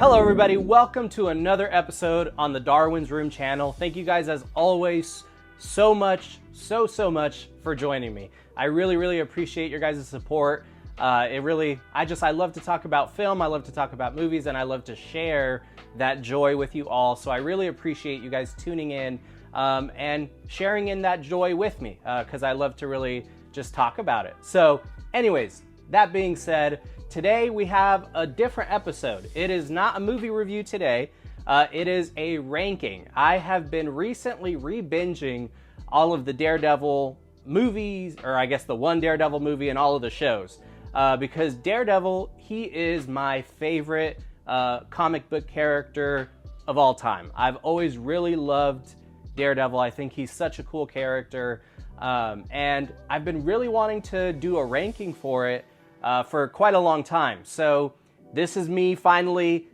Hello everybody, welcome to another episode on the Darwin's Room channel. Thank you guys as always so much for joining me. I really appreciate your guys' support. I love to talk about film, I love to talk about movies, and I love to share that joy with you all. So I really appreciate you guys tuning in and sharing in that joy with me because I love to really just talk about it. So anyways, that being said, today we have a different episode. It is not a movie review today. It is a ranking. I have been recently re-binging all of the Daredevil movies, or I guess the one Daredevil movie and all of the shows. Because Daredevil, he is my favorite comic book character of all time. I've always really loved Daredevil. I think he's such a cool character. And I've been really wanting to do a ranking for it for quite a long time. So this is me finally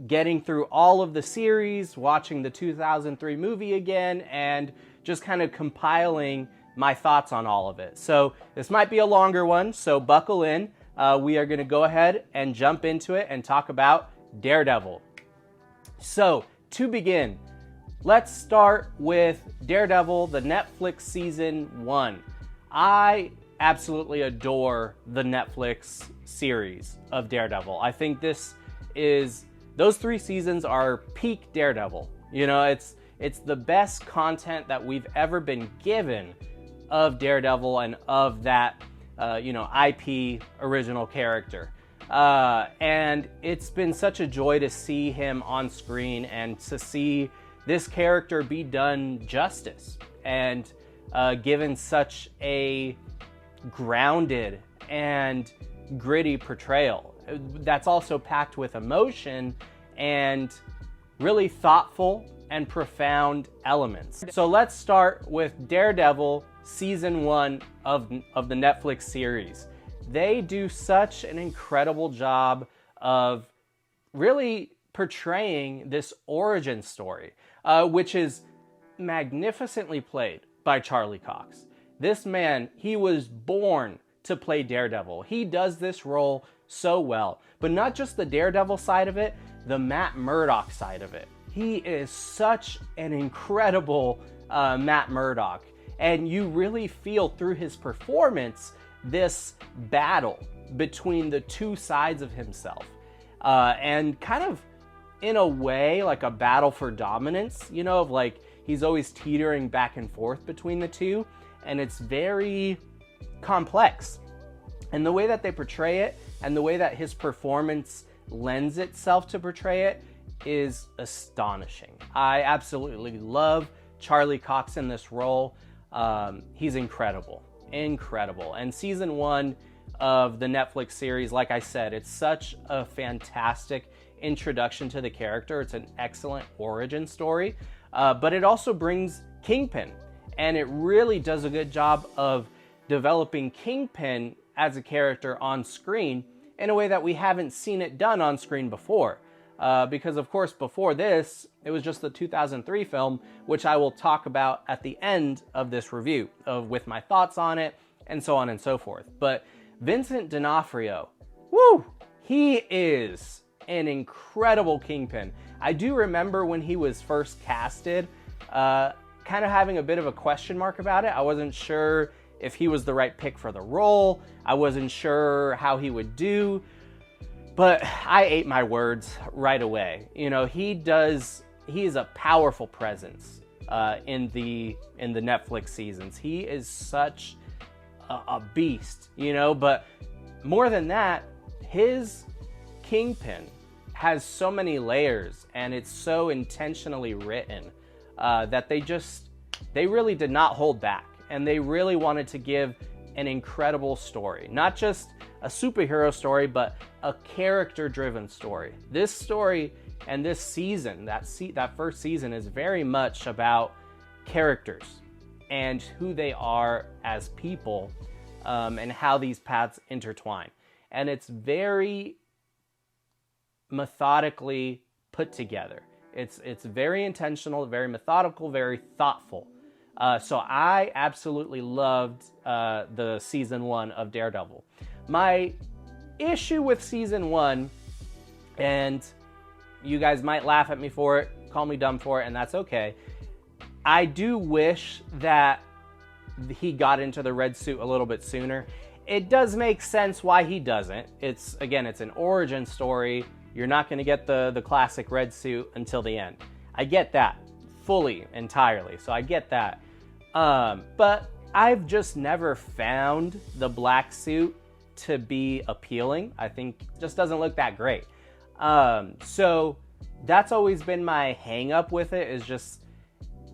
getting through all of the series, watching the 2003 movie again, and just kind of compiling my thoughts on all of it. So this might be a longer one, so buckle in. We are going to go ahead and jump into it and talk about Daredevil. So to begin, let's start with Daredevil, the Netflix season 1. I absolutely adore the Netflix series of Daredevil. I think those 3 seasons are peak Daredevil. You know, it's the best content that we've ever been given of Daredevil and of that, IP original character. And it's been such a joy to see him on screen and to see this character be done justice and given such a grounded and gritty portrayal that's also packed with emotion and really thoughtful and profound elements. So let's start with Daredevil season 1 of the Netflix series. They do such an incredible job of really portraying this origin story, which is magnificently played by Charlie Cox. This man, he was born to play Daredevil. He does this role so well, but not just the Daredevil side of it, the Matt Murdock side of it. He is such an incredible Matt Murdock, and you really feel through his performance this battle between the two sides of himself, and kind of in a way like a battle for dominance, of like he's always teetering back and forth between the two, and it's very complex. And the way that they portray it and the way that his performance lends itself to portray it is astonishing. I absolutely love Charlie Cox in this role. He's incredible. And season 1 of the Netflix series, like I said, it's such a fantastic introduction to the character. It's an excellent origin story, but it also brings Kingpin, and it really does a good job of developing Kingpin as a character on screen in a way that we haven't seen it done on screen before. Because of course before this, it was just the 2003 film, which I will talk about at the end of this review with my thoughts on it and so on and so forth. But Vincent D'Onofrio, he is an incredible Kingpin. I do remember when he was first casted, kind of having a bit of a question mark about it. I wasn't sure if he was the right pick for the role. I wasn't sure how he would do, but I ate my words right away. He is a powerful presence in the Netflix seasons. He is such a beast, but more than that, his Kingpin has so many layers, and it's so intentionally written that they really did not hold back, and they really wanted to give an incredible story. Not just a superhero story, but a character-driven story. This story and this season, that first season, is very much about characters and who they are as people, and how these paths intertwine. And it's very methodically put together. It's very intentional, very methodical, very thoughtful. So I absolutely loved the season 1 of Daredevil. My issue with season 1, and You guys might laugh at me for it, call me dumb for it, and that's okay. I do wish that he got into the red suit a little bit sooner. It does make sense why he doesn't. It's an origin story. You're not going to get the classic red suit until the end. I get that fully, entirely. So I get that. But I've just never found the black suit to be appealing. I think it just doesn't look that great. So that's always been my hang up with it, is just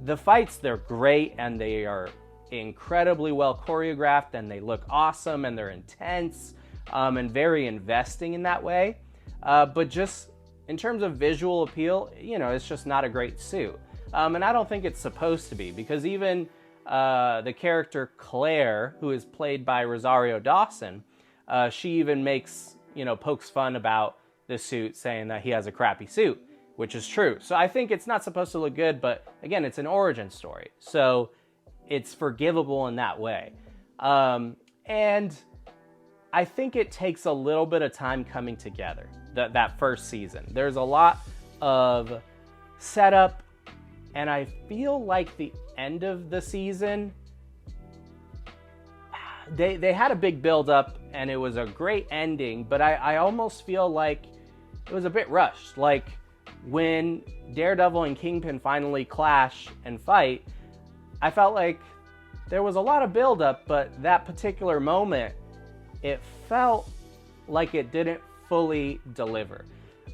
the fights. They're great and they are incredibly well choreographed and they look awesome and they're intense and very investing in that way. But just in terms of visual appeal, it's just not a great suit. And I don't think it's supposed to be, because even the character Claire, who is played by Rosario Dawson, she even pokes fun about the suit, saying that he has a crappy suit, which is true. So I think it's not supposed to look good, but again, it's an origin story. So it's forgivable in that way. And I think it takes a little bit of time coming together, that first season. There's a lot of setup, and I feel like the end of the season, they had a big build up and it was a great ending, but I almost feel like it was a bit rushed. Like when Daredevil and Kingpin finally clash and fight, I felt like there was a lot of build up, but that particular moment, it felt like it didn't fully deliver.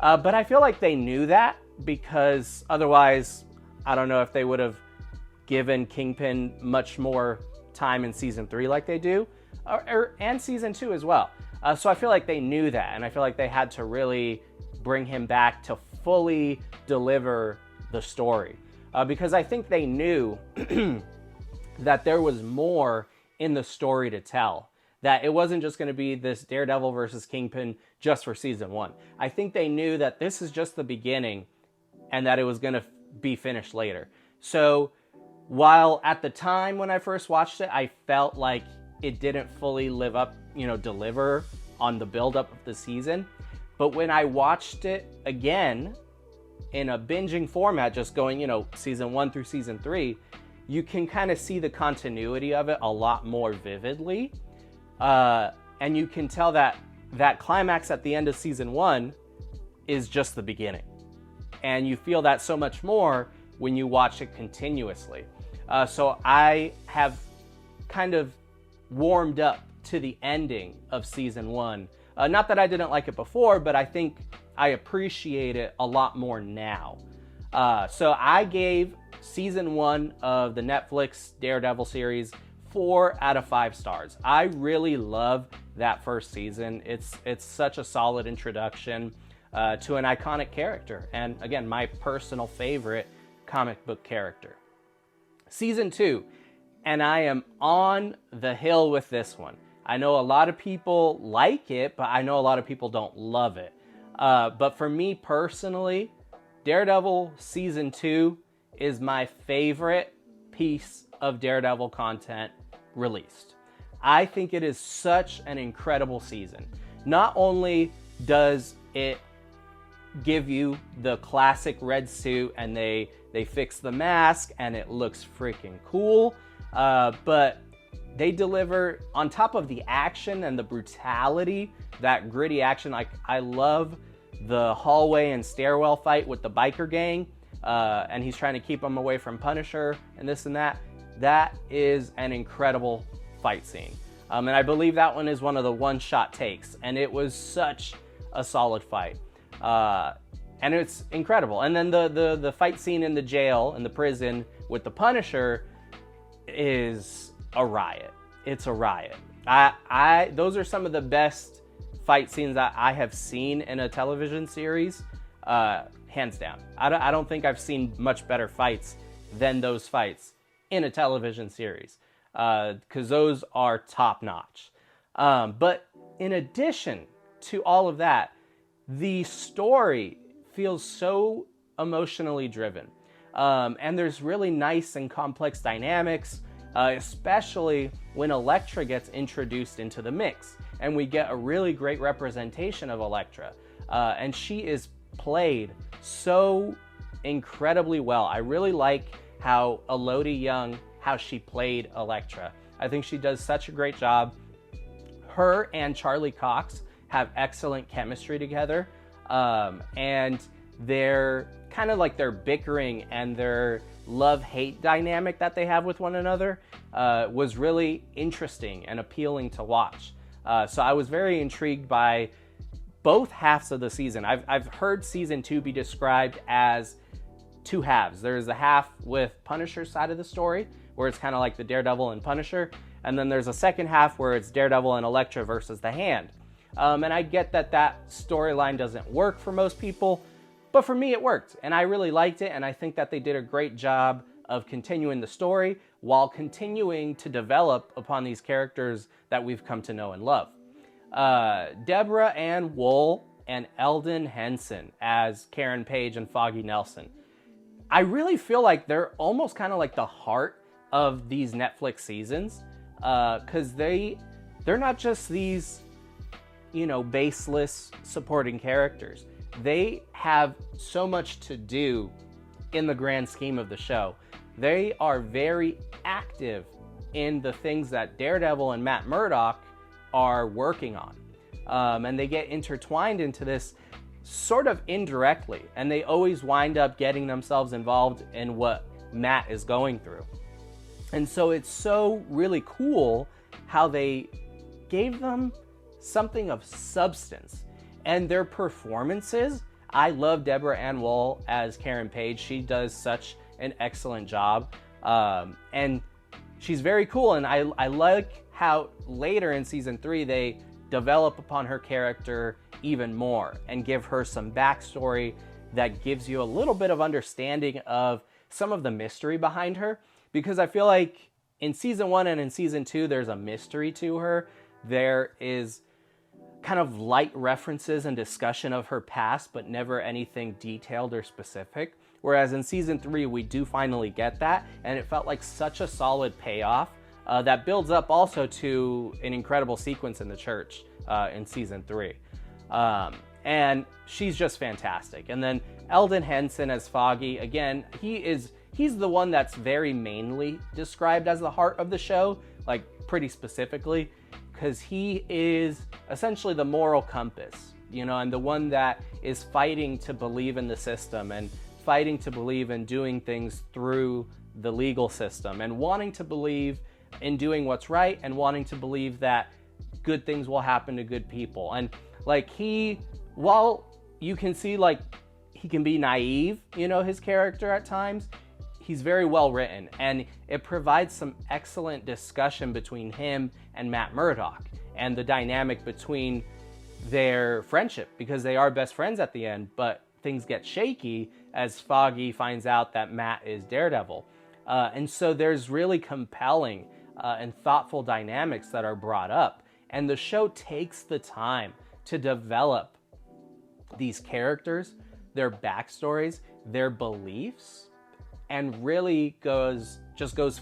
But I feel like they knew that, because otherwise, I don't know if they would have given Kingpin much more time in season 3 like they do, and season 2 as well. So I feel like they knew that, and I feel like they had to really bring him back to fully deliver the story. Because I think they knew that there was more in the story to tell. That it wasn't just going to be this Daredevil versus Kingpin just for season 1. I think they knew that this is just the beginning and that it was going to be finished later. So while at the time when I first watched it, I felt like it didn't fully live up, deliver on the buildup of the season. But when I watched it again in a binging format, just going, season 1 through season 3, you can kind of see the continuity of it a lot more vividly. And you can tell that climax at the end of season 1 is just the beginning. And you feel that so much more when you watch it continuously. So I have kind of warmed up to the ending of season 1. Not that I didn't like it before, but I think I appreciate it a lot more now. So I gave season 1 of the Netflix Daredevil series 4 out of 5 stars. I really love that first season. It's such a solid introduction to an iconic character, and again, my personal favorite comic book character. Season 2, and I am on the hill with this one. I know a lot of people like it, but I know a lot of people don't love it. But for me personally, Daredevil Season 2 is my favorite piece of Daredevil content released. I think it is such an incredible season. Not only does it give you the classic red suit and they fix the mask and it looks freaking cool, but they deliver on top of the action and the brutality, that gritty action. Like, I love the hallway and stairwell fight with the biker gang, and he's trying to keep them away from Punisher and this and that. That is an incredible fight scene. And I believe that one is one of the one-shot takes, and it was such a solid fight. And it's incredible. And then the fight scene in the jail, in the prison with the Punisher is a riot. It's a riot. Those are some of the best fight scenes that I have seen in a television series, hands down. I don't think I've seen much better fights than those fights in a television series, because those are top notch. But in addition to all of that, the story feels so emotionally driven. And there's really nice and complex dynamics, especially when Elektra gets introduced into the mix. And we get a really great representation of Elektra. And she is played so incredibly well. I really like how Elodie Yung, how she played Elektra. I think she does such a great job. Her and Charlie Cox have excellent chemistry together, and their kind of like their bickering and their love-hate dynamic that they have with one another was really interesting and appealing to watch. So I was very intrigued by both halves of the season. I've heard season 2 be described as 2 halves. There's a half with Punisher's side of the story, where it's kind of like the Daredevil and Punisher, and then there's a second half where it's Daredevil and Elektra versus the Hand. And I get that storyline doesn't work for most people, but for me it worked, and I really liked it, and I think that they did a great job of continuing the story while continuing to develop upon these characters that we've come to know and love. Deborah Ann Woll and Eldon Henson as Karen Page and Foggy Nelson. I really feel like they're almost kind of like the heart of these Netflix seasons, because they're not just these, baseless supporting characters. They have so much to do in the grand scheme of the show. They are very active in the things that Daredevil and Matt Murdock are working on. And they get intertwined into this sort of indirectly, and they always wind up getting themselves involved in what Matt is going through. And so it's so really cool how they gave them something of substance. And their performances, I love Deborah Ann Woll as Karen Page. She does such an excellent job. And she's very cool, and I like how later in season 3 they develop upon her character even more and give her some backstory that gives you a little bit of understanding of some of the mystery behind her, because I feel like in season 1 and in season 2 there's a mystery to her. There is kind of light references and discussion of her past, but never anything detailed or specific. Whereas in season 3, we do finally get that, and it felt like such a solid payoff that builds up also to an incredible sequence in the church in season 3. And she's just fantastic. And then Eldon Henson as Foggy, again, he's the one that's very mainly described as the heart of the show, like pretty specifically, because he is essentially the moral compass, and the one that is fighting to believe in the system and fighting to believe in doing things through the legal system and wanting to believe in doing what's right and wanting to believe that good things will happen to good people. And while you can see he can be naive, his character at times, he's very well written, and it provides some excellent discussion between him and Matt Murdock and the dynamic between their friendship, because they are best friends at the end, but things get shaky as Foggy finds out that Matt is Daredevil. And so there's really compelling and thoughtful dynamics that are brought up, and the show takes the time to develop these characters, their backstories, their beliefs, and really goes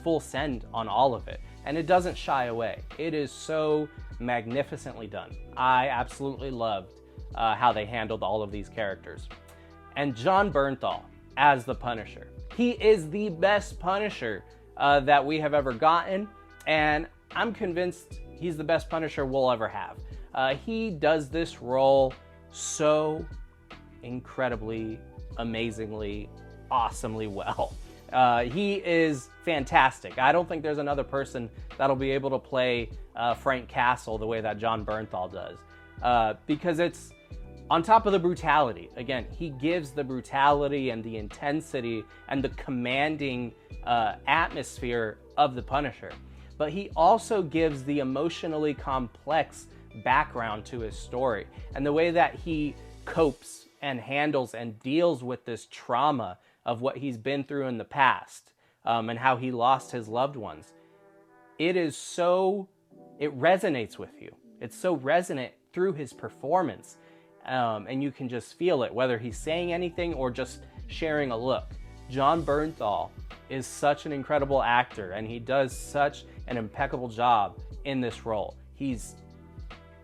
full send on all of it. And it doesn't shy away. It is so magnificently done. I absolutely loved how they handled all of these characters. And Jon Bernthal as the Punisher. He is the best Punisher that we have ever gotten, and I'm convinced he's the best Punisher we'll ever have. He does this role so incredibly, amazingly, awesomely well. He is fantastic. I don't think there's another person that'll be able to play Frank Castle the way that Jon Bernthal does, because it's on top of the brutality. Again, he gives the brutality and the intensity and the commanding atmosphere of the Punisher, but he also gives the emotionally complex background to his story, and the way that he copes and handles and deals with this trauma of what he's been through in the past, and how he lost his loved ones. It resonates with you. It's so resonant through his performance, and you can just feel it, whether he's saying anything or just sharing a look. Jon Bernthal is such an incredible actor, and he does such an impeccable job in this role. He's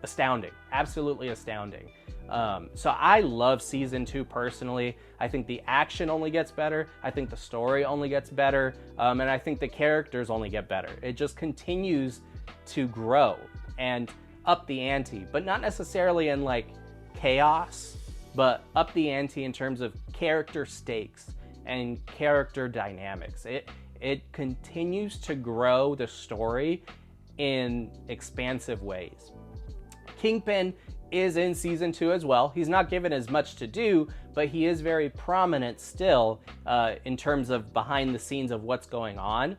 astounding, absolutely astounding. So I love season 2 personally. I think the action only gets better. I think the story only gets better. And I think the characters only get better. It just continues to grow and up the ante, but not necessarily in like chaos, but up the ante in terms of character stakes and character dynamics. It continues to grow the story in expansive ways. Kingpin is in season 2 as well. He's not given as much to do, but he is very prominent still in terms of behind the scenes of what's going on.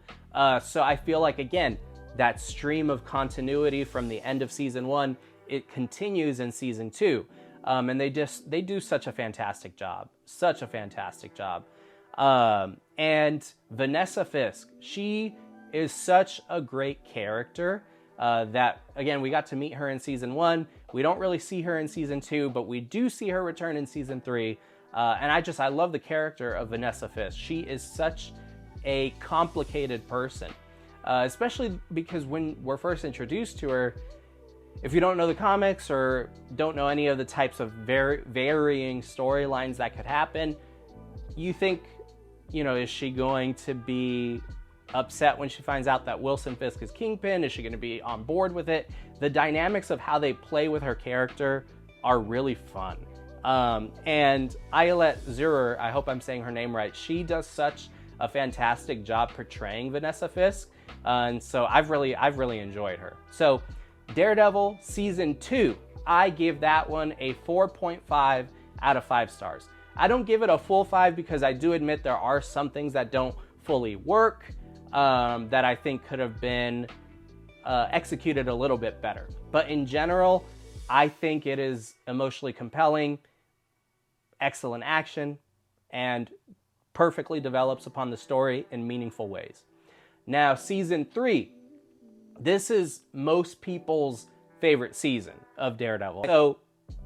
So I feel like, again, that stream of continuity from the end of season 1, it continues in season 2. And they do such a fantastic job. And Vanessa Fisk, she is such a great character that, again, we got to meet her in season 1. We don't really see her in season 2, but we do see her return in season 3. And I love the character of Vanessa Fisk. She is such a complicated person, especially because when we're first introduced to her, if you don't know the comics or don't know any of the types of varying storylines that could happen, you think, is she going to be upset when she finds out that Wilson Fisk is Kingpin? Is she going to be on board with it? The dynamics of how they play with her character are really fun. And Ayelet Zurer, I hope I'm saying her name right, she does such a fantastic job portraying Vanessa Fisk. And so I've really enjoyed her. So Daredevil season 2, I give that one a 4.5 out of 5 stars. I don't give it a full 5 because I do admit there are some things that don't fully work, that I think could have been executed a little bit better. But in general, I think it is emotionally compelling, excellent action, and perfectly develops upon the story in meaningful ways. Now, season 3, this is most people's favorite season of Daredevil. So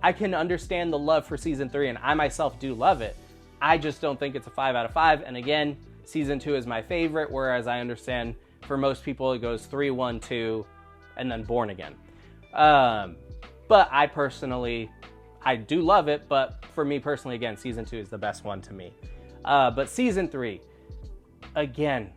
I can understand the love for season 3, and I myself do love it. I just don't think it's a 5 out of 5. And again, season 2 is my favorite, whereas I understand for most people it goes 3, 1, 2, and then Born Again. But I do love it, but for me personally, again, season 2 is the best one to me. But season 3, again,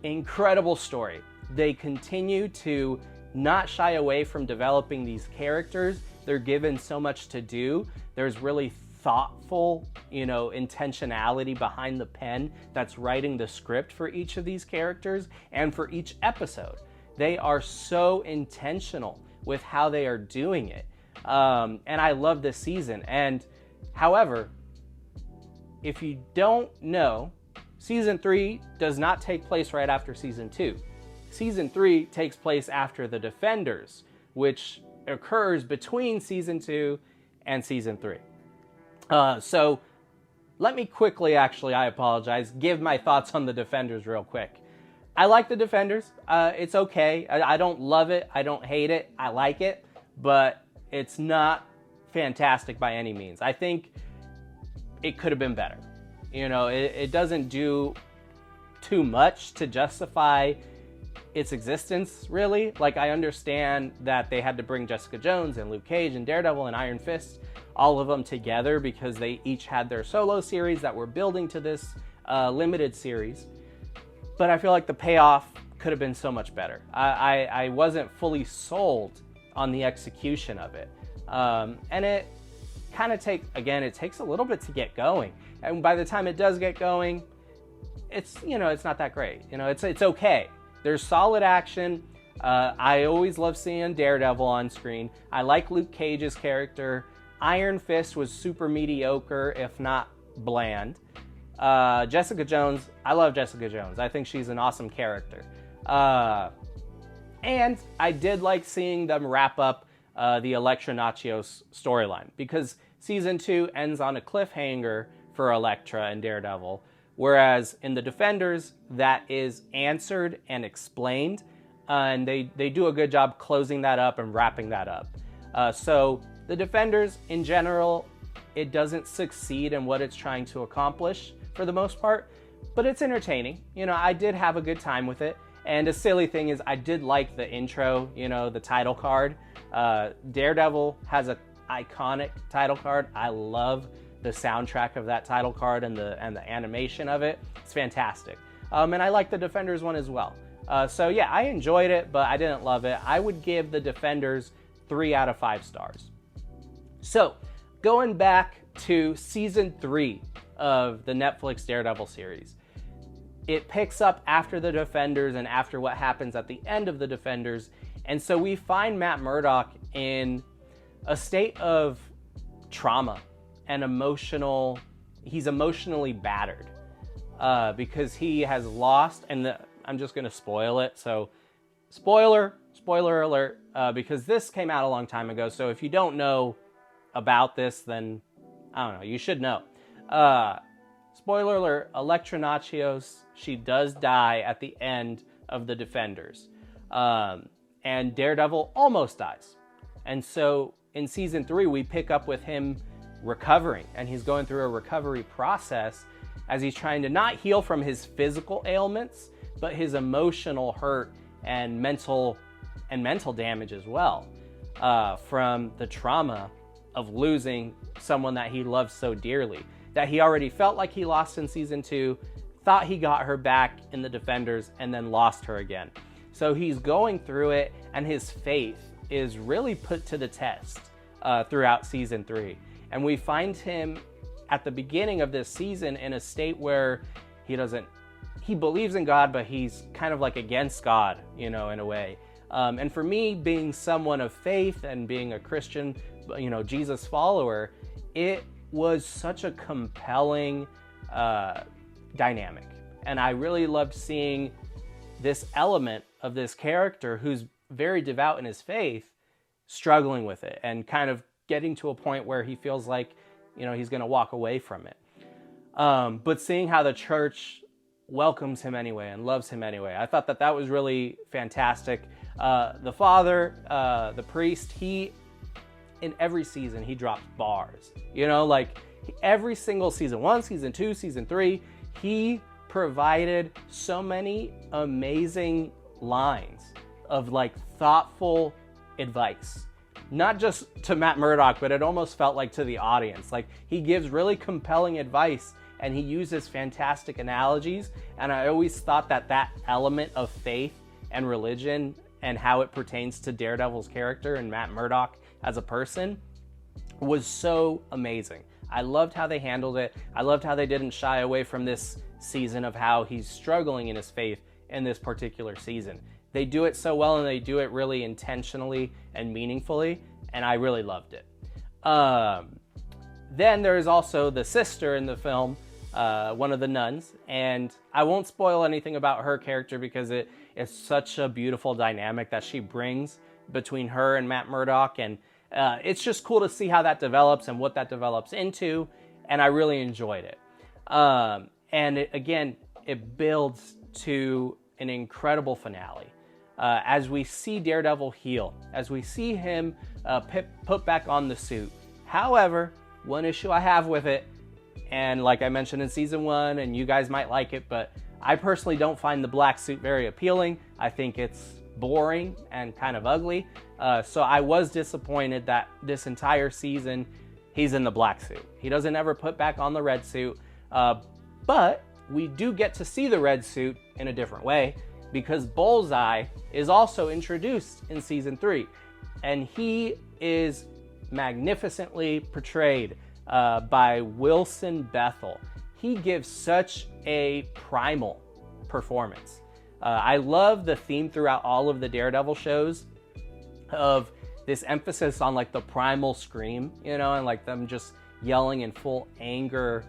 incredible story. They continue to not shy away from developing these characters. They're given so much to do. There's really thoughtful, intentionality behind the pen that's writing the script for each of these characters and for each episode. They are so intentional with how they are doing it. And I love this season. And however, if you don't know, season 3 does not take place right after season 2. Season 3 takes place after The Defenders, which occurs between season 2 and season 3. So let me quickly, I apologize, give my thoughts on The Defenders real quick. I like The Defenders. It's okay. I don't love it. I don't hate it. I like it, but it's not fantastic by any means. I think it could have been better. It doesn't do too much to justify its existence, really. Like, I understand that they had to bring Jessica Jones and Luke Cage and Daredevil and Iron Fist, all of them together, because they each had their solo series that were building to this limited series. But I feel like the payoff could have been so much better. I wasn't fully sold on the execution of it. And it kind of it takes a little bit to get going. And by the time it does get going, it's not that great. It's okay. There's solid action. I always love seeing Daredevil on screen. I like Luke Cage's character. Iron Fist was super mediocre, if not bland. Jessica Jones, I love Jessica Jones. I think she's an awesome character. And I did like seeing them wrap up the Elektra Natchios storyline, because season 2 ends on a cliffhanger for Elektra and Daredevil, whereas in The Defenders, that is answered and explained, and they do a good job closing that up and wrapping that up. So The Defenders, in general, it doesn't succeed in what it's trying to accomplish for the most part, but it's entertaining. I did have a good time with it. And a silly thing is, I did like the intro, the title card. Daredevil has a iconic title card. I love the soundtrack of that title card and the animation of it. It's fantastic. And I like the Defenders one as well. So yeah, I enjoyed it, but I didn't love it. I would give the Defenders 3 out of 5 stars. So going back to season 3 of the Netflix Daredevil series, it picks up after the Defenders and after what happens at the end of the Defenders. And so we find Matt Murdock in a state of trauma and he's emotionally battered because he has lost, and I'm just going to spoil it. So spoiler alert, because this came out a long time ago. So if you don't know about this, then I don't know, you should know. Spoiler alert, Elektra Natchios, she does die at the end of the Defenders. And Daredevil almost dies. And so in season 3, we pick up with him recovering, and he's going through a recovery process as he's trying to not heal from his physical ailments, but his emotional hurt and mental damage as well, from the trauma of losing someone that he loves so dearly, that he already felt like he lost in season 2, thought he got her back in the Defenders, and then lost her again. So he's going through it, and his faith is really put to the test throughout season 3. And we find him at the beginning of this season in a state where he believes in God, but he's kind of like against God, in a way. And for me, being someone of faith and being a Christian, Jesus follower, it was such a compelling dynamic. And I really loved seeing this element of this character who's very devout in his faith, struggling with it and kind of getting to a point where he feels like, he's going to walk away from it. But seeing how the church welcomes him anyway and loves him anyway, I thought that was really fantastic. The father, the priest, in every season, he drops bars. Every single season, 1, season 2, season 3, he provided so many amazing lines of thoughtful advice, not just to Matt Murdock, but it almost felt like to the audience. He gives really compelling advice, and he uses fantastic analogies. And I always thought that element of faith and religion and how it pertains to Daredevil's character and Matt Murdock as a person was so amazing. I loved how they handled it. I loved how they didn't shy away from this season of how he's struggling in his faith in this particular season. They do it so well, and they do it really intentionally and meaningfully, and I really loved it. Then there's also the sister in the film, one of the nuns, and I won't spoil anything about her character because it is such a beautiful dynamic that she brings between her and Matt Murdock, and it's just cool to see how that develops and what that develops into, and I really enjoyed it. And it builds to an incredible finale. As we see Daredevil heal, as we see him put back on the suit. However, one issue I have with it, and like I mentioned in season 1, and you guys might like it, but I personally don't find the black suit very appealing. I think it's boring and kind of ugly. So I was disappointed that this entire season he's in the black suit. He doesn't ever put back on the red suit, but we do get to see the red suit in a different way, because Bullseye is also introduced in season 3, and he is magnificently portrayed by Wilson Bethel. He gives such a primal performance. I love the theme throughout all of the Daredevil shows of this emphasis on the primal scream, and them just yelling in full anger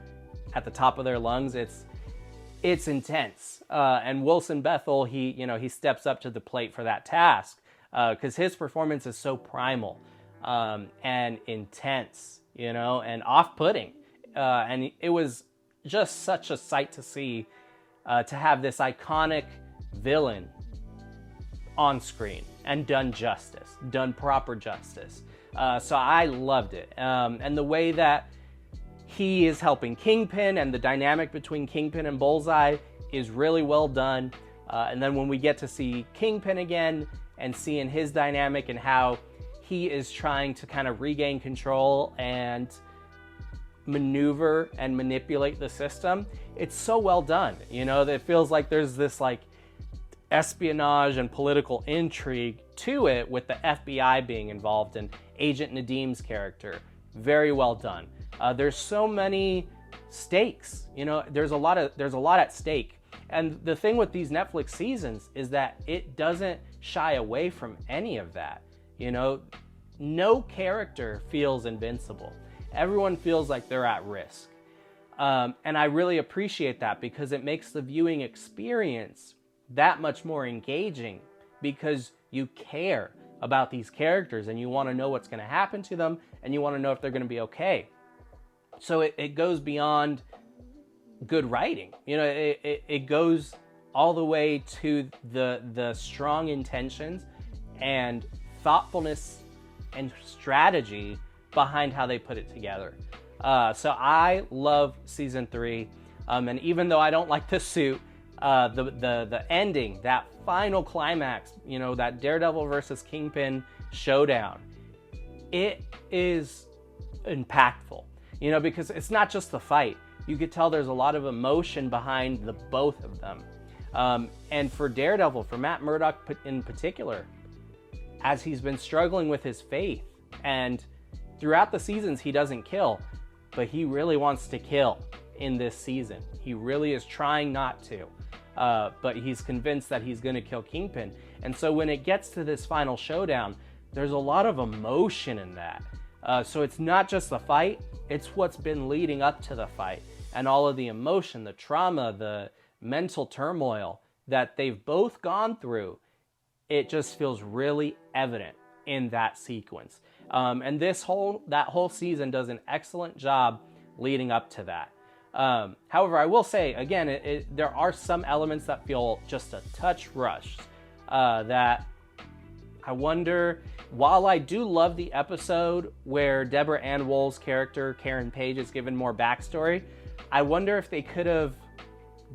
at the top of their lungs. It's intense. And Wilson Bethel, he steps up to the plate for that task because his performance is so primal and intense, and off-putting. And it was just such a sight to see, to have this iconic villain on screen and done proper justice. So I loved it. And the way that he is helping Kingpin and the dynamic between Kingpin and Bullseye is really well done. And then when we get to see Kingpin again and seeing his dynamic and how he is trying to kind of regain control and maneuver and manipulate the system. It's so well done. You know, it feels like there's this like espionage and political intrigue to it, with the FBI being involved and Agent Nadim's character. Very well done. There's so many stakes. You know, there's a lot at stake. And the thing with these Netflix seasons is that it doesn't shy away from any of that. You know, no character feels invincible. Everyone feels like they're at risk. And I really appreciate that, because it makes the viewing experience that much more engaging, because you care about these characters and you want to know what's going to happen to them, and you want to know if they're going to be okay. So it goes beyond good writing. You know, it goes all the way to the strong intentions and thoughtfulness and strategy behind how they put it together. So I love season 3. And even though I don't like the suit, the ending, that final climax, you know, that Daredevil versus Kingpin showdown, it is impactful, you know, because it's not just the fight. You could tell there's a lot of emotion behind the both of them. And for Daredevil, for Matt Murdock in particular, as he's been struggling with his faith, and throughout the seasons he doesn't kill, but he really wants to kill in this season. He really is trying not to, but he's convinced that he's going to kill Kingpin. And so when it gets to this final showdown, there's a lot of emotion in that. So it's not just the fight, it's what's been leading up to the fight, and all of the emotion, the trauma, the mental turmoil that they've both gone through. It just feels really evident in that sequence. And that whole season does an excellent job leading up to that. However, I will say, again, there are some elements that feel just a touch rushed, that I wonder, while I do love the episode where Deborah Ann Wool's character, Karen Page, is given more backstory, I wonder if they could have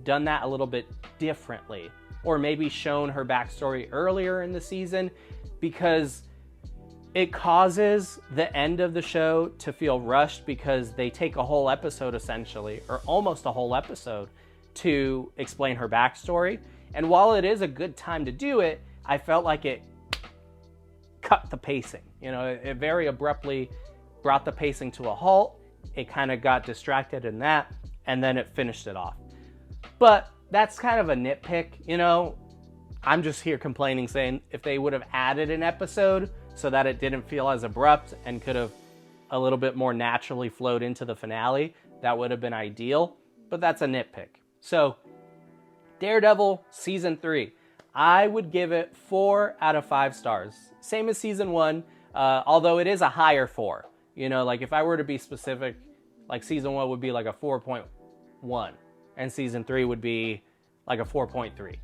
done that a little bit differently, or maybe shown her backstory earlier in the season, because it causes the end of the show to feel rushed, because they take a whole episode essentially, or almost a whole episode, to explain her backstory. And while it is a good time to do it, I felt like it cut the pacing. You know, it very abruptly brought the pacing to a halt. It kind of got distracted in that, and then it finished it off. But that's kind of a nitpick, you know. I'm just here complaining, saying if they would have added an episode so that it didn't feel as abrupt and could have a little bit more naturally flowed into the finale, that would have been ideal. But that's a nitpick. So Daredevil season 3, I would give it 4 out of 5 stars. Same as season 1, although it is a higher 4. You know, like if I were to be specific, like season 1 would be like a 4.1, and season 3 would be like a 4.3.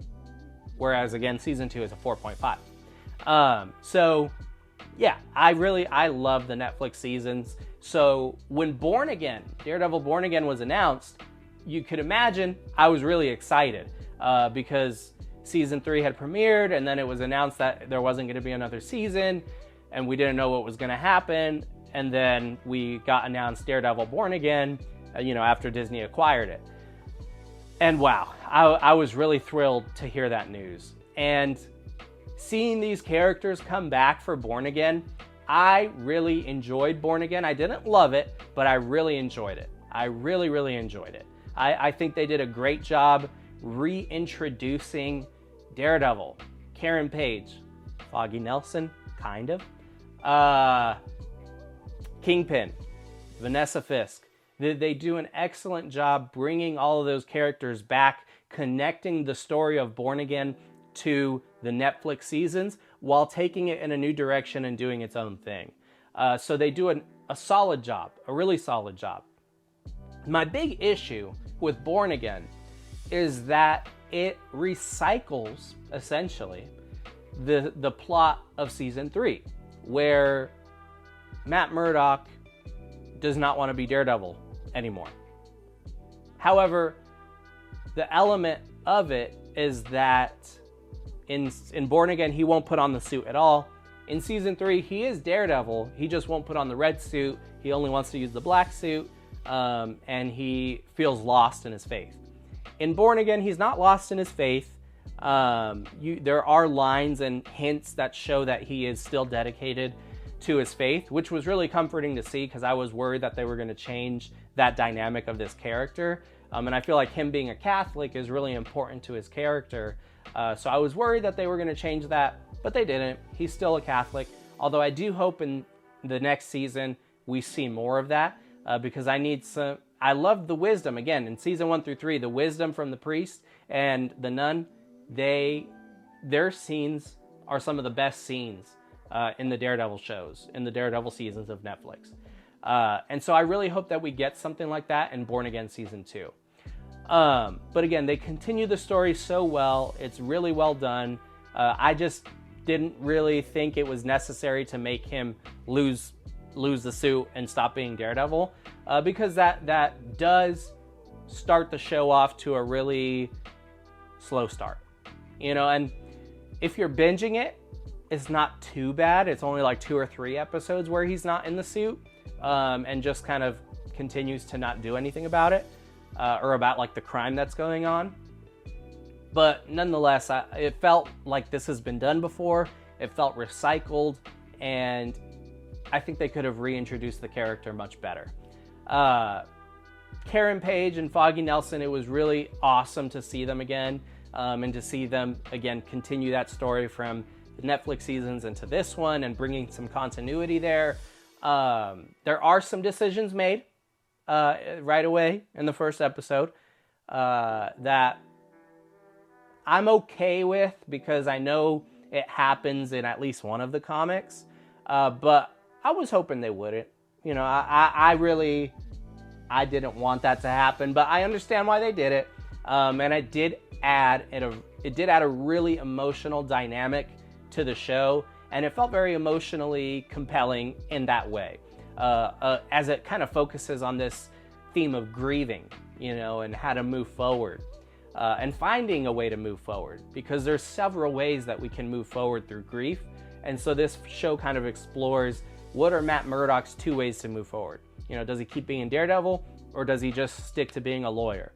Whereas again, season 2 is a 4.5. So yeah, I love the Netflix seasons. So when Daredevil Born Again was announced, you could imagine I was really excited, because season 3 had premiered, and then it was announced that there wasn't going to be another season, and we didn't know what was going to happen. And then we got announced Daredevil Born Again, after Disney acquired it. And wow, I was really thrilled to hear that news. And seeing these characters come back for Born Again, I really enjoyed Born Again. I didn't love it, but I really enjoyed it. I really, really enjoyed it. I think they did a great job reintroducing Daredevil, Karen Page, Foggy Nelson, kind of, Kingpin, Vanessa Fisk. They do an excellent job bringing all of those characters back, connecting the story of Born Again to the Netflix seasons while taking it in a new direction and doing its own thing. So they do a solid job, a really solid job. My big issue with Born Again is that it recycles, essentially, the plot of season 3, where Matt Murdock does not want to be Daredevil anymore. However, the element of it is that in Born Again, he won't put on the suit at all. In season 3, he is Daredevil. He just won't put on the red suit. He only wants to use the black suit, and he feels lost in his faith. In Born Again, he's not lost in his faith. There are lines and hints that show that he is still dedicated to his faith, which was really comforting to see, because I was worried that they were going to change that dynamic of this character. And I feel like him being a Catholic is really important to his character. So I was worried that they were going to change that, but they didn't. He's still a Catholic, although I do hope in the next season we see more of that, because I love the wisdom. Again, in season 1 through 3, the wisdom from the priest and the nun, their scenes are some of the best scenes in the Daredevil shows, in the Daredevil seasons of Netflix. And so I really hope that we get something like that in Born Again season 2. But again, they continue the story so well. It's really well done. I just didn't really think it was necessary to make him lose the suit and stop being Daredevil, because that does start the show off to a really slow start, and if you're binging it, it's not too bad. It's only like 2 or 3 episodes where he's not in the suit, and just kind of continues to not do anything about it, or about like the crime that's going on. But nonetheless, it felt like this has been done before. It felt recycled, and I think they could have reintroduced the character much better. Karen Page and Foggy Nelson, it was really awesome to see them again, and to see them again continue that story from the Netflix seasons into this one and bringing some continuity there. There are some decisions made right away in the first episode that I'm okay with, because I know it happens in at least one of the comics, but I was hoping they wouldn't. I didn't want that to happen, but I understand why they did it, and it did add a really emotional dynamic to the show, and it felt very emotionally compelling in that way, as it kind of focuses on this theme of grieving, and how to move forward, and finding a way to move forward, because there's several ways that we can move forward through grief. And so this show kind of explores, what are Matt Murdock's 2 ways to move forward? Does he keep being Daredevil, or does he just stick to being a lawyer?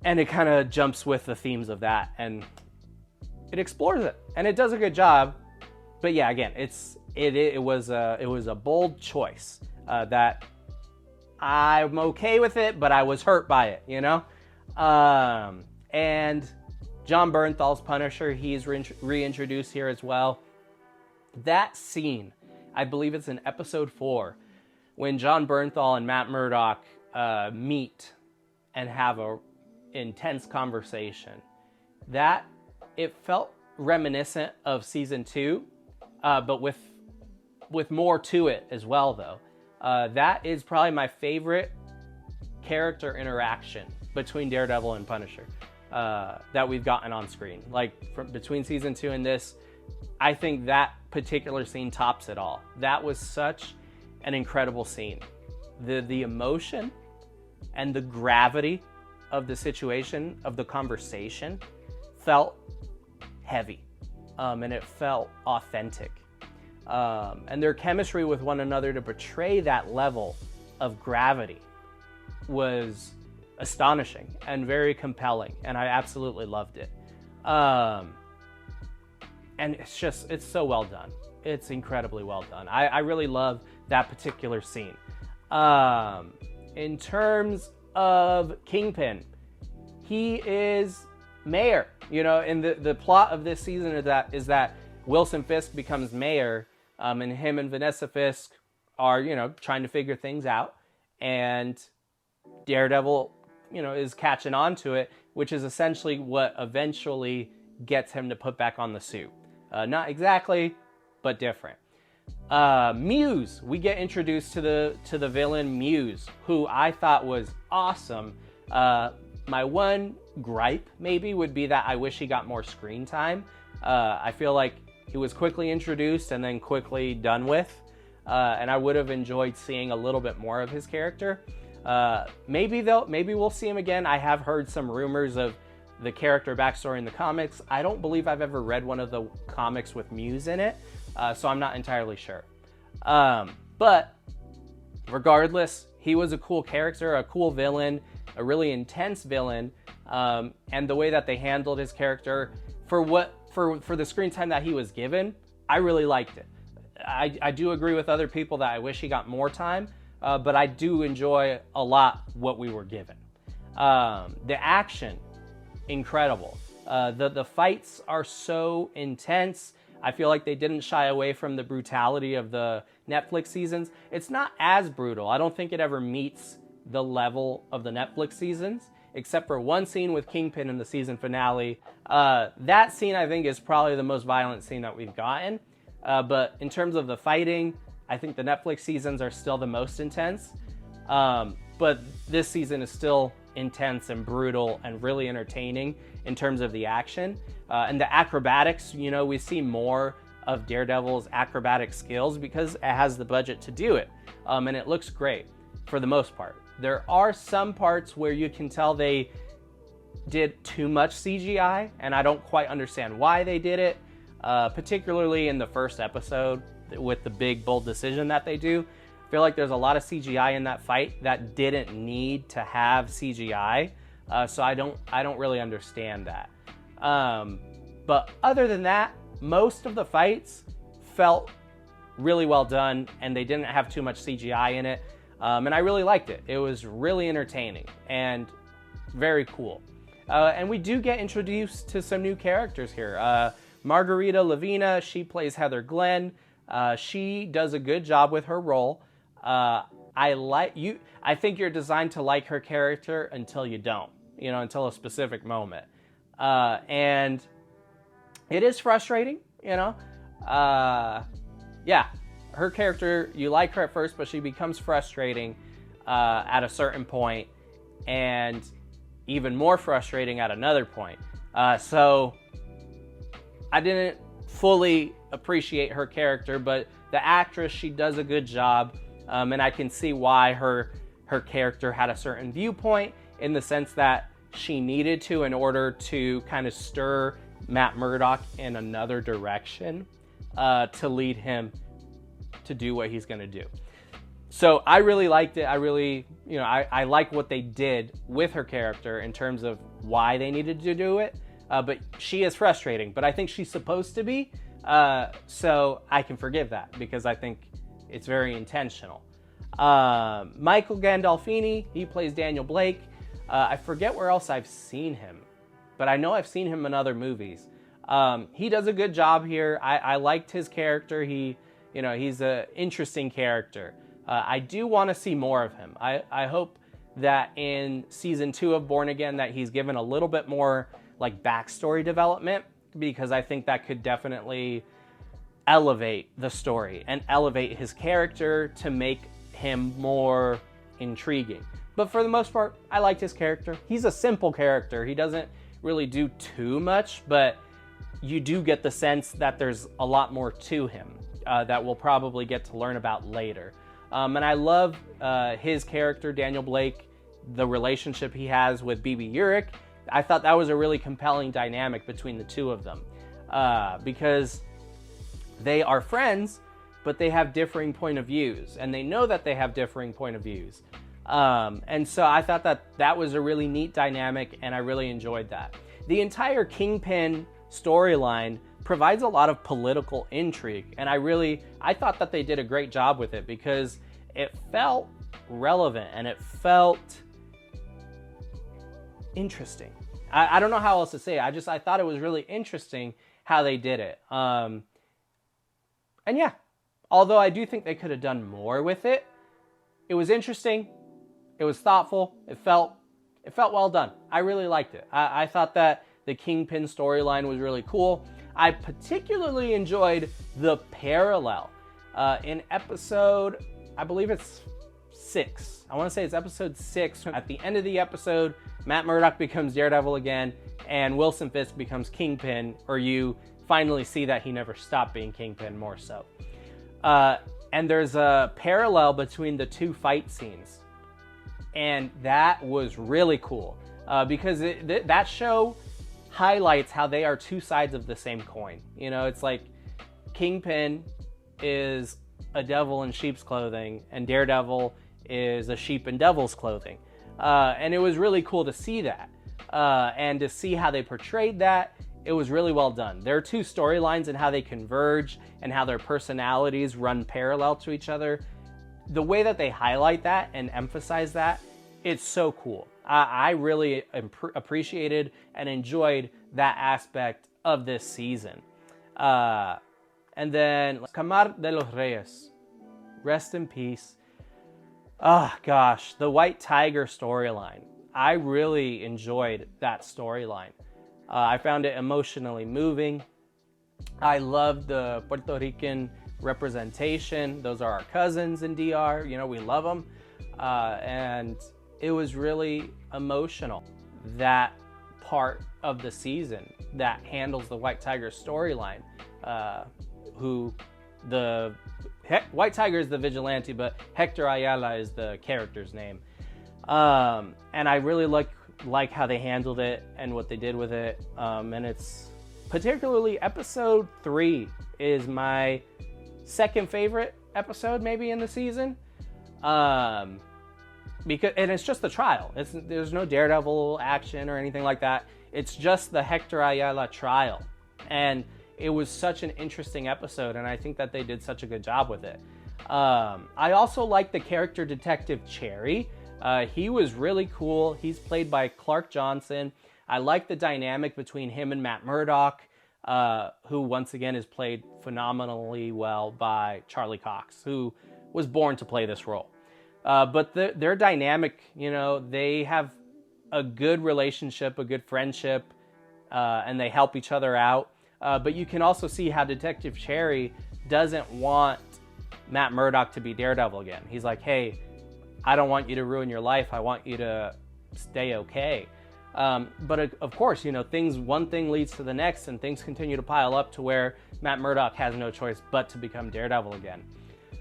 And it kind of jumps with the themes of that, and it explores it, and it does a good job. But yeah, again, it was a bold choice that I'm okay with it, but I was hurt by it, And Jon Bernthal's Punisher, he's reintroduced here as well. That scene, I believe it's in episode 4, when Jon Bernthal and Matt Murdock meet and have a intense conversation, that it felt reminiscent of season 2, but with more to it as well, though. That is probably my favorite character interaction between Daredevil and Punisher that we've gotten on screen. Like, between season 2 and this, I think that particular scene tops it all. That was such an incredible scene. The emotion and the gravity of the situation, of the conversation, felt heavy, and it felt authentic. And their chemistry with one another to portray that level of gravity was astonishing and very compelling, and I absolutely loved it. And it's so well done. It's incredibly well done. I really love that particular scene. In terms of Kingpin, he is mayor. And the plot of this season is that Wilson Fisk becomes mayor, and him and Vanessa Fisk are, trying to figure things out. And Daredevil, is catching on to it, which is essentially what eventually gets him to put back on the suit. Not exactly, but different. Muse, we get introduced to the villain Muse, who I thought was awesome. My one gripe maybe would be that I wish he got more screen time. I feel like he was quickly introduced and then quickly done with, and I would have enjoyed seeing a little bit more of his character. Maybe we'll see him again. I have heard some rumors of the character backstory in the comics. I don't believe I've ever read one of the comics with Muse in it, so I'm not entirely sure. But regardless, he was a cool character, a cool villain, a really intense villain, and the way that they handled his character for the screen time that he was given, I really liked it. I do agree with other people that I wish he got more time, but I do enjoy a lot what we were given. The action, incredible. The fights are so intense. I feel like they didn't shy away from the brutality of the Netflix seasons. It's not as brutal. I don't think it ever meets the level of the Netflix seasons, except for one scene with Kingpin in the season finale. That scene, I think, is probably the most violent scene that we've gotten. But in terms of the fighting, I think the Netflix seasons are still the most intense. But this season is still intense and brutal and really entertaining in terms of the action. And the acrobatics, you know, we see more of Daredevil's acrobatic skills because it has the budget to do it. And it looks great for the most part. There are some parts where you can tell they did too much CGI, and I don't quite understand why they did it, particularly in the first episode with the big, bold decision that they do. I feel like there's a lot of CGI in that fight that didn't need to have CGI, so I don't really understand that. But other than that, most of the fights felt really well done, and they didn't have too much CGI in it. And I really liked it. It was really entertaining and very cool. And we do get introduced to some new characters here. Margarita Lavina, she plays Heather Glenn. She does a good job with her role. I think you're designed to like her character until you don't, you know, until a specific moment. And it is frustrating, you know. Yeah. Her character, you like her at first, but she becomes frustrating at a certain point, and even more frustrating at another point. So I didn't fully appreciate her character, but the actress, she does a good job, and I can see why her character had a certain viewpoint, in the sense that she needed to in order to kind of stir Matt Murdock in another direction to lead him to do what he's going to do. So I really liked it. I like what they did with her character in terms of why they needed to do it. But she is frustrating, but I think she's supposed to be. So I can forgive that because I think it's very intentional. Michael Gandolfini, he plays Daniel Blake. I forget where else I've seen him, but I know I've seen him in other movies. He does a good job here. I liked his character. He's an interesting character. I do want to see more of him. I hope that in season 2 of Born Again that he's given a little bit more like backstory development, because I think that could definitely elevate the story and elevate his character to make him more intriguing. But for the most part, I liked his character. He's a simple character. He doesn't really do too much, but you do get the sense that there's a lot more to him that we'll probably get to learn about later. And I love his character, Daniel Blake, the relationship he has with Bibi Urich. I thought that was a really compelling dynamic between the two of them, because they are friends, but they have differing point of views, and they know that they have differing point of views. And so I thought that was a really neat dynamic, and I really enjoyed that. The entire Kingpin storyline provides a lot of political intrigue, and I thought that they did a great job with it because it felt relevant and it felt interesting. I don't know how else to say it. I thought it was really interesting how they did it. And yeah, although I do think they could have done more with it, it was interesting. It was thoughtful. It felt well done. I really liked it. I thought that the Kingpin storyline was really cool. I particularly enjoyed the parallel in episode, I believe it's 6. I want to say it's episode 6. At the end of the episode, Matt Murdock becomes Daredevil again, and Wilson Fisk becomes Kingpin, or you finally see that he never stopped being Kingpin, more so. And there's a parallel between the two fight scenes. And that was really cool because that show highlights how they are two sides of the same coin. You know, it's like Kingpin is a devil in sheep's clothing and Daredevil is a sheep in devil's clothing. And it was really cool to see that. And to see how they portrayed that, it was really well done. There are two storylines and how they converge and how their personalities run parallel to each other. The way that they highlight that and emphasize that, it's so cool. I really appreciated and enjoyed that aspect of this season. And then Camar de los Reyes, rest in peace. Oh gosh, the White Tiger storyline. I really enjoyed that storyline. I found it emotionally moving. I loved the Puerto Rican representation. Those are our cousins in DR. You know, we love them. And it was really emotional. That part of the season that handles the White Tiger storyline, White Tiger is the vigilante, but Hector Ayala is the character's name. And I really like how they handled it and what they did with it. And it's particularly episode 3 is my second favorite episode maybe in the season. Because it's just the trial. There's no Daredevil action or anything like that. It's just the Hector Ayala trial. And it was such an interesting episode, and I think that they did such a good job with it. I also like the character Detective Cherry. He was really cool. He's played by Clark Johnson. I like the dynamic between him and Matt Murdock, who once again is played phenomenally well by Charlie Cox, who was born to play this role. But their dynamic, you know, they have a good relationship, a good friendship, and they help each other out. But you can also see how Detective Cherry doesn't want Matt Murdock to be Daredevil again. He's like, hey, I don't want you to ruin your life. I want you to stay okay. But of course, you know, one thing leads to the next, and things continue to pile up to where Matt Murdock has no choice but to become Daredevil again.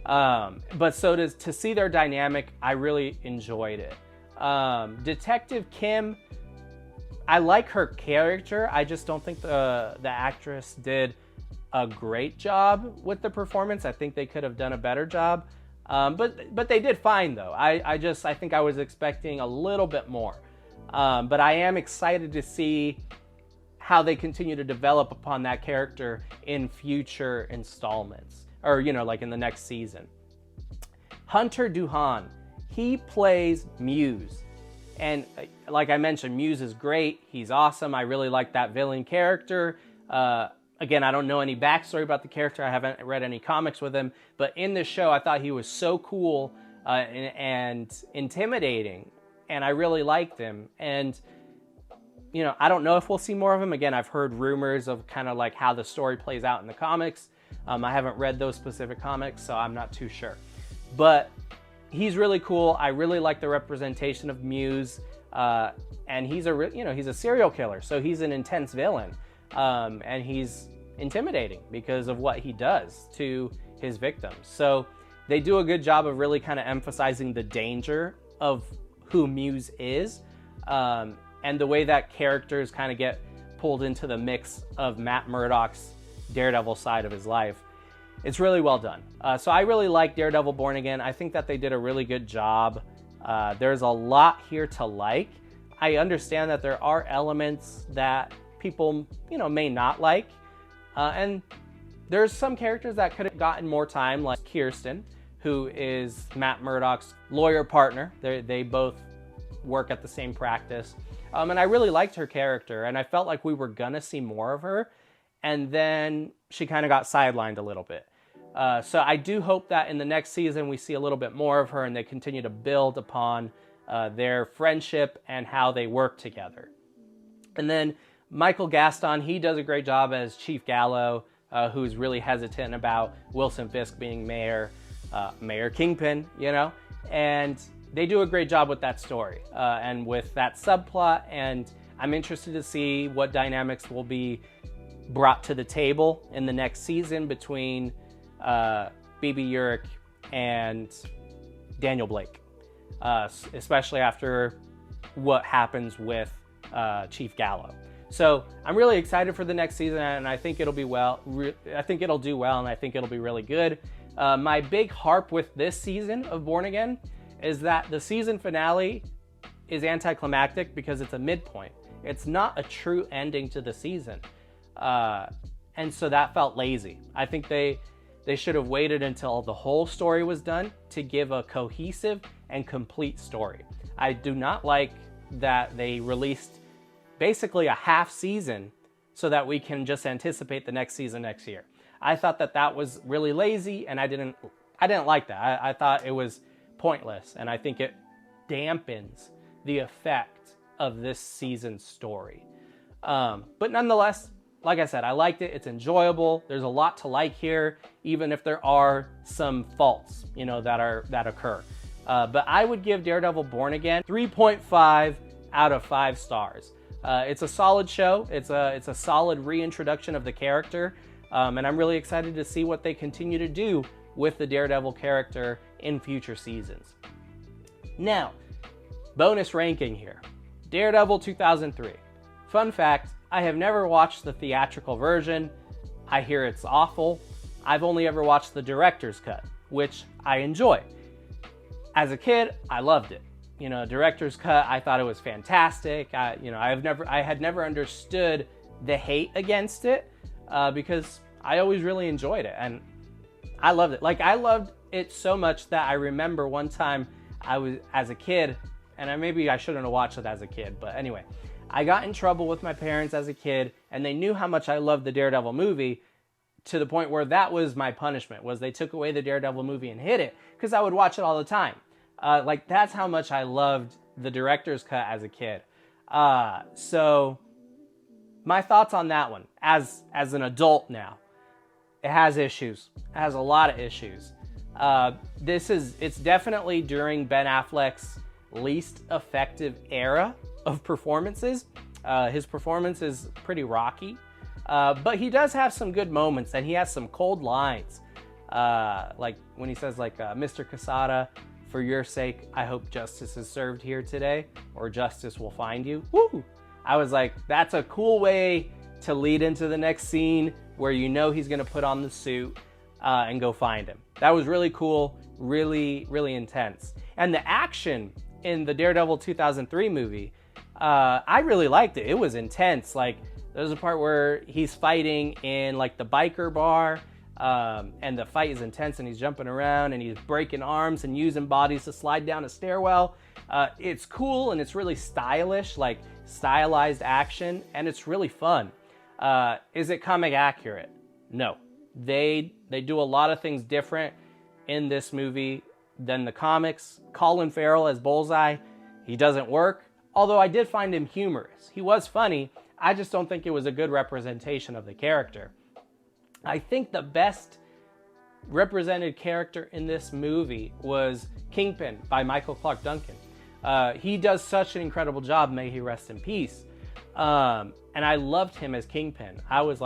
But so to see their dynamic, I really enjoyed it. Detective Kim, I like her character. I just don't think the actress did a great job with the performance. I think they could have done a better job. But they did fine though. I think I was expecting a little bit more. But I am excited to see how they continue to develop upon that character in future installments. Or, you know, like in the next season. Hunter Duhan, he plays Muse. And like I mentioned, Muse is great. He's awesome. I really like that villain character. Again, I don't know any backstory about the character. I haven't read any comics with him. But in this show, I thought he was so cool and intimidating. And I really liked him. And, you know, I don't know if we'll see more of him. Again, I've heard rumors of kind of like how the story plays out in the comics. I haven't read those specific comics, so I'm not too sure. But he's really cool. I really like the representation of Muse. And he's a serial killer, so he's an intense villain. And he's intimidating because of what he does to his victims. So they do a good job of really kind of emphasizing the danger of who Muse is, and the way that characters kind of get pulled into the mix of Matt Murdock's Daredevil side of his life. It's really well done. So I really like Daredevil Born Again. I think that they did a really good job. There's a lot here to like. I understand that there are elements that people, you know, may not like. And there's some characters that could have gotten more time, like Kirsten, who is Matt Murdock's lawyer partner. They both work at the same practice. And I really liked her character, and I felt like we were gonna see more of her. And then she kind of got sidelined a little bit. So I do hope that in the next season we see a little bit more of her and they continue to build upon their friendship and how they work together. And then Michael Gaston, he does a great job as Chief Gallo, who's really hesitant about Wilson Fisk being Mayor Kingpin, you know? And they do a great job with that story and with that subplot. And I'm interested to see what dynamics will be brought to the table in the next season between Bibi Urick and Daniel Blake, especially after what happens with Chief Gallo. So I'm really excited for the next season, and I think it'll be I think it'll do well, and I think it'll be really good. My big harp with this season of Born Again is that the season finale is anticlimactic because it's a midpoint. It's not a true ending to the season. And so that felt lazy. I think they should have waited until the whole story was done to give a cohesive and complete story. I do not like that they released basically a half season so that we can just anticipate the next season next year. I thought that was really lazy, and I didn't like that. I thought it was pointless, and I think it dampens the effect of this season's story. But nonetheless, like I said, I liked it. It's enjoyable. There's a lot to like here, even if there are some faults, that occur. But I would give Daredevil Born Again 3.5 out of 5 stars. It's a solid show. It's a solid reintroduction of the character, and I'm really excited to see what they continue to do with the Daredevil character in future seasons. Now, bonus ranking here. Daredevil 2003. Fun fact, I have never watched the theatrical version. I hear it's awful. I've only ever watched the director's cut, which I enjoy. As a kid, I loved it. Director's cut, I thought it was fantastic. I had never understood the hate against it because I always really enjoyed it, and I loved it. I loved it so much that I remember one time I was, as a kid, and maybe I shouldn't have watched it as a kid, but anyway, I got in trouble with my parents as a kid, and they knew how much I loved the Daredevil movie, to the point where that was my punishment, was they took away the Daredevil movie and hid it, because I would watch it all the time. That's how much I loved the director's cut as a kid. So my thoughts on that one, as an adult now, it has issues. It has a lot of issues. It's definitely during Ben Affleck's least effective era of performances. His performance is pretty rocky, but he does have some good moments, and he has some cold lines. Like when he says, Mr. Quesada, for your sake, I hope justice is served here today, or justice will find you. Woo! I was like, that's a cool way to lead into the next scene where he's going to put on the suit and go find him. That was really cool, really, really intense. And the action in the Daredevil 2003 movie, I really liked it. It was intense. There's a part where he's fighting in the biker bar, and the fight is intense, and he's jumping around and he's breaking arms and using bodies to slide down a stairwell. It's cool, and it's really stylish, stylized action, and it's really fun. Is it comic accurate? No. They do a lot of things different in this movie than the comics. Colin Farrell as Bullseye, he doesn't work, although I did find him humorous. He was funny. I just don't think it was a good representation of the character. I think the best represented character in this movie was Kingpin by Michael Clark Duncan. He does such an incredible job, may he rest in peace. And I loved him as Kingpin. I was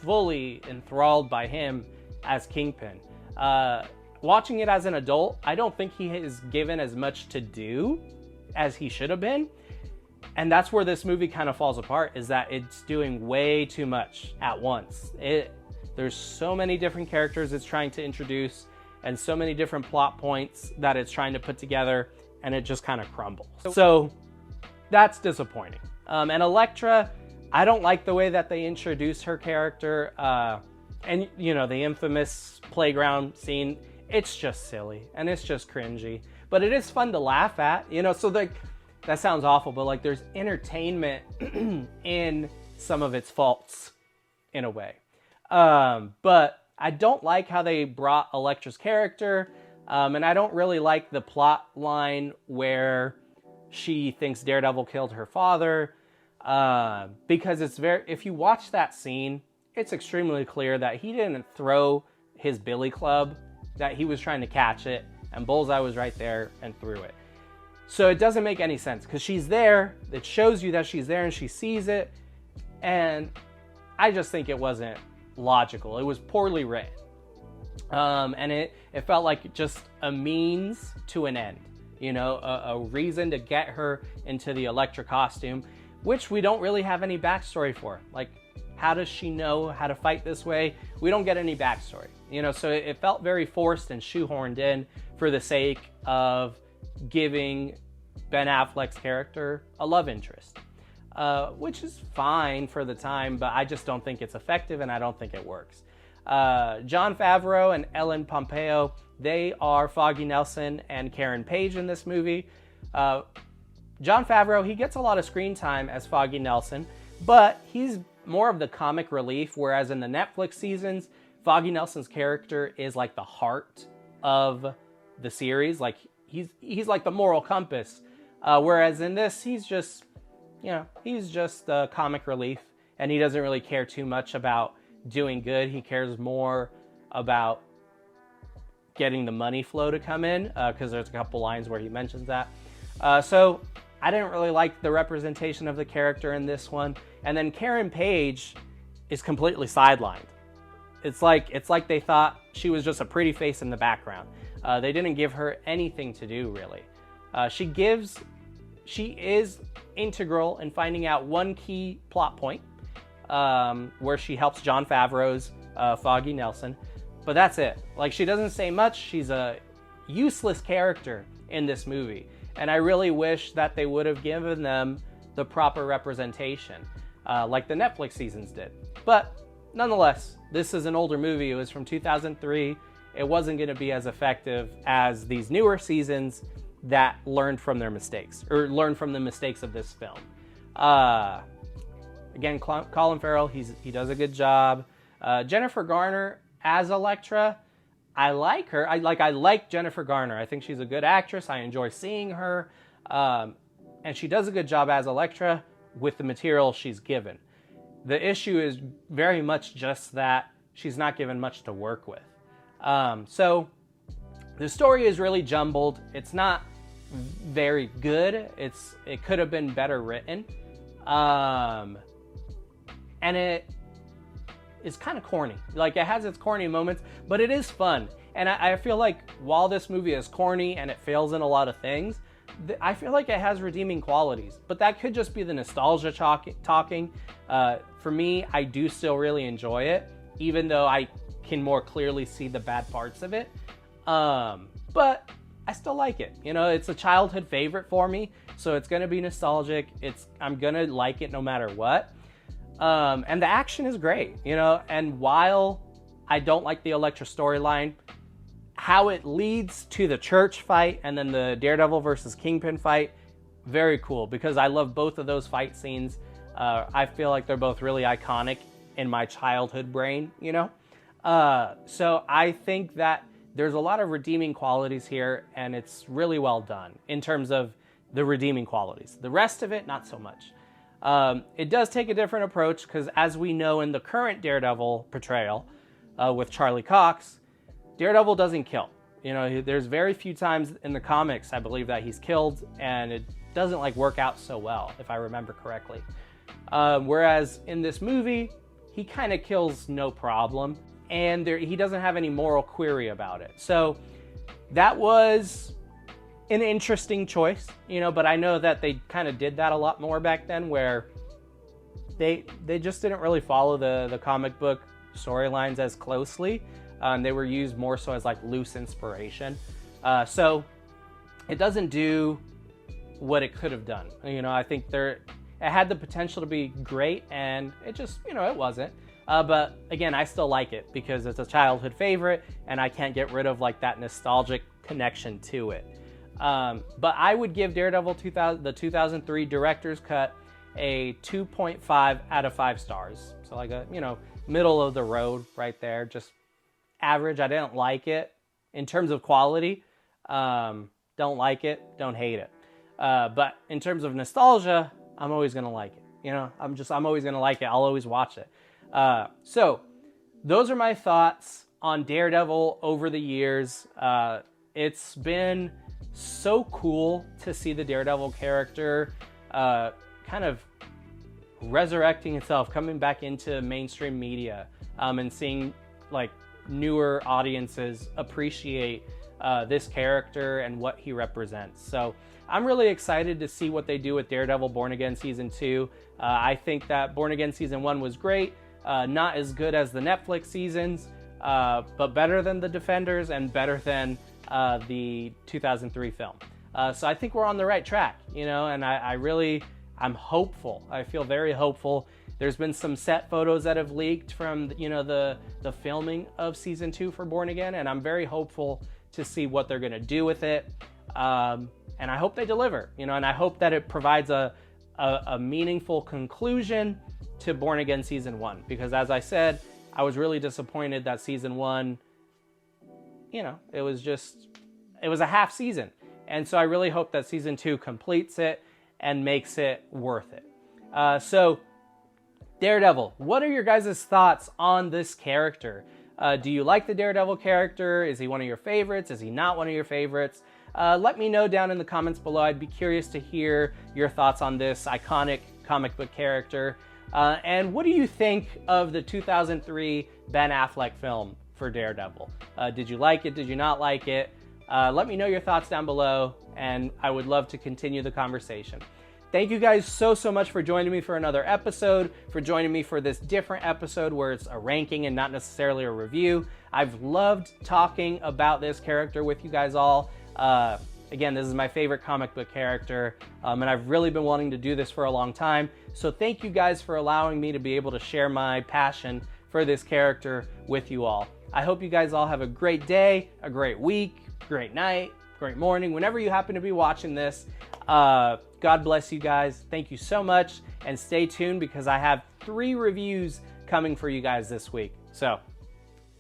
fully enthralled by him as Kingpin. Watching it as an adult, I don't think he is given as much to do as he should have been. And that's where this movie kind of falls apart, is that it's doing way too much at once. There's so many different characters it's trying to introduce, and so many different plot points that it's trying to put together, and it just kind of crumbles. So that's disappointing. And Elektra, I don't like the way that they introduce her character. And the infamous playground scene, it's just silly and it's just cringy, but it is fun to laugh at, so that sounds awful, but there's entertainment in some of its faults in a way. But I don't like how they brought Elektra's character, and I don't really like the plot line where she thinks Daredevil killed her father, because if you watch that scene, it's extremely clear that he didn't throw his billy club, that he was trying to catch it, and Bullseye was right there and threw it. So it doesn't make any sense, because she's there, it shows you that she's there and she sees it, and I just think it wasn't logical. It was poorly written. And it felt like just a means to an end, a reason to get her into the Elektra costume. which we don't really have any backstory for. Like, how does she know how to fight this way? We don't get any backstory, so it felt very forced and shoehorned in for the sake of giving Ben Affleck's character a love interest, which is fine for the time, but I just don't think it's effective and I don't think it works. Jon Favreau and Ellen Pompeo, they are Foggy Nelson and Karen Page in this movie. Jon Favreau, he gets a lot of screen time as Foggy Nelson, but he's more of the comic relief, whereas in the Netflix seasons, Foggy Nelson's character is like the heart of the series. Like, he's like the moral compass, whereas in this, he's just comic relief, and he doesn't really care too much about doing good. He cares more about getting the money flow to come in, because there's a couple lines where he mentions that. So I didn't really like the representation of the character in this one. And then Karen Page is completely sidelined. It's like they thought she was just a pretty face in the background. They didn't give her anything to do, really. She is integral in finding out one key plot point, where she helps Jon Favreau's Foggy Nelson. But that's it. Like, she doesn't say much. She's a useless character in this movie. And I really wish that they would have given them the proper representation, like the Netflix seasons did. But nonetheless, this is an older movie. It was from 2003. It wasn't going to be as effective as these newer seasons that learned from their mistakes, or learned from the mistakes of this film. Again, Colin Farrell, he does a good job. Jennifer Garner as Elektra, I like her. I like Jennifer Garner. I think she's a good actress. I enjoy seeing her. And she does a good job as Elektra with the material she's given. The issue is very much just that she's not given much to work with. So the story is really jumbled. It's not very good. It could have been better written. And it is kind of corny. Like, it has its corny moments, but it is fun. And I feel like while this movie is corny and it fails in a lot of things, I feel like it has redeeming qualities. But that could just be the nostalgia talking. For me, I do still really enjoy it, even though I can more clearly see the bad parts of it. But I still like it. It's a childhood favorite for me, so it's gonna be nostalgic. I'm gonna like it no matter what. And the action is great, and while I don't like the Elektra storyline, how it leads to the church fight and then the Daredevil versus Kingpin fight, very cool, because I love both of those fight scenes. I feel like they're both really iconic in my childhood brain, So I think that there's a lot of redeeming qualities here, and it's really well done in terms of the redeeming qualities. The rest of it, not so much. It does take a different approach, because as we know in the current Daredevil portrayal with Charlie Cox, Daredevil doesn't kill. There's very few times in the comics, I believe, that he's killed, and it doesn't work out so well, if I remember correctly. Whereas in this movie, he kind of kills no problem, and he doesn't have any moral query about it. So that was an interesting choice, but I know that they kind of did that a lot more back then, where they just didn't really follow the comic book storylines as closely. They were used more so as loose inspiration. So it doesn't do what it could have done. I think it had the potential to be great, and it just, it wasn't. But again, I still like it because it's a childhood favorite, and I can't get rid of that nostalgic connection to it. But I would give Daredevil the 2003 director's cut a 2.5 out of 5 stars. So a, middle of the road right there, just average. I didn't like it in terms of quality. Don't like it, don't hate it. But in terms of nostalgia, I'm always going to like it. I'm always going to like it. I'll always watch it. So those are my thoughts on Daredevil over the years. It's been so cool to see the Daredevil character kind of resurrecting itself, coming back into mainstream media, and seeing newer audiences appreciate this character and what he represents. So I'm really excited to see what they do with Daredevil Born Again Season 2. I think that Born Again Season 1 was great. Not as good as the Netflix seasons, but better than The Defenders and better than the 2003 film. So I think we're on the right track, you know, and I'm hopeful. I feel very hopeful. There's been some set photos that have leaked from, you know, the filming of Season 2 for Born Again, and I'm very hopeful to see what they're going to do with it. And I hope they deliver, you know, and I hope that it provides a meaningful conclusion to Born Again Season 1. Because as I said, I was really disappointed that Season 1, you know, it was a half season. And so I really hope that Season 2 completes it and makes it worth it. So Daredevil, what are your guys' thoughts on this character? Do you like the Daredevil character? Is he one of your favorites? Is he not one of your favorites? Let me know down in the comments below. I'd be curious to hear your thoughts on this iconic comic book character. And what do you think of the 2003 Ben Affleck film for Daredevil? Did you like it? Did you not like it? Let me know your thoughts down below, and I would love to continue the conversation. Thank you guys so much for joining me for another episode, for joining me for this different episode where it's a ranking and not necessarily a review. I've loved talking about this character with you guys all. Again, this is my favorite comic book character, and I've really been wanting to do this for a long time. So thank you guys for allowing me to be able to share my passion for this character with you all. I hope you guys all have a great day, a great week, great night, great morning, whenever you happen to be watching this. God bless you guys. Thank you so much, and stay tuned because I have 3 reviews coming for you guys this week. So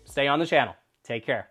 stay on the channel. Take care.